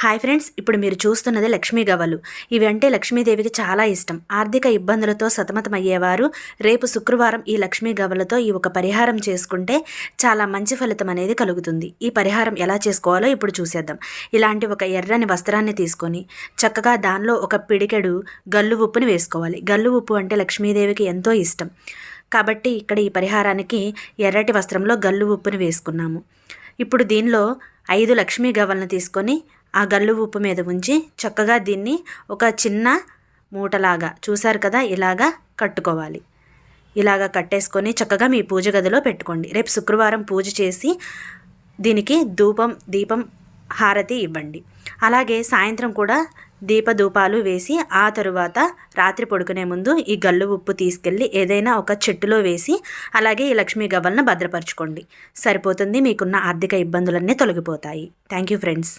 Hi friends, ఇప్పుడు మీరు చూస్తున్నది లక్ష్మీ గవ్వలు. ఇవి అంటే లక్ష్మీదేవికి చాలా ఇష్టం. ఆర్థిక ఇబ్బందులతో సతమతమయ్యేవారు రేపు శుక్రవారం ఈ లక్ష్మీ గవ్వలతో ఈ ఒక పరిహారం చేసుకుంటే చాలా మంచి ఫలితం అనేది కలుగుతుంది. ఈ పరిహారం ఎలా చేసుకోవాలో ఇప్పుడు చూసేద్దాం. ఇలాంటి ఒక ఎర్రని వస్త్రాన్ని తీసుకొని చక్కగా దానిలో ఒక పిడికెడు గల్లు ఉప్పుని వేసుకోవాలి. గల్లు ఉప్పు అంటే లక్ష్మీదేవికి ఎంతో ఇష్టం. కాబట్టి ఇక్కడ ఈ పరిహారానికి ఎర్రటి వస్త్రంలో గల్లు ఉప్పుని వేసుకున్నాము. ఇప్పుడు దీనిలో 5 లక్ష్మీ గవ్వలను తీసుకొని ఆ గల్లు ఉప్పు మీద ఉంచి చక్కగా దీన్ని ఒక చిన్న మూటలాగా చూసారు కదా, ఇలాగా కట్టుకోవాలి. ఇలాగా కట్టేసుకొని చక్కగా మీ పూజ గదిలో పెట్టుకోండి. రేపు శుక్రవారం పూజ చేసి దీనికి దీపం హారతి ఇవ్వండి. అలాగే సాయంత్రం కూడా దీపధూపాలు వేసి ఆ తరువాత రాత్రి పడుకునే ముందు ఈ గల్లు ఉప్పు తీసుకెళ్ళి ఏదైనా ఒక చెట్టులో వేసి అలాగే ఈ లక్ష్మీ గవ్వలను భద్రపరచుకోండి. సరిపోతుంది. మీకున్న ఆర్థిక ఇబ్బందులన్నీ తొలగిపోతాయి. Thank you friends.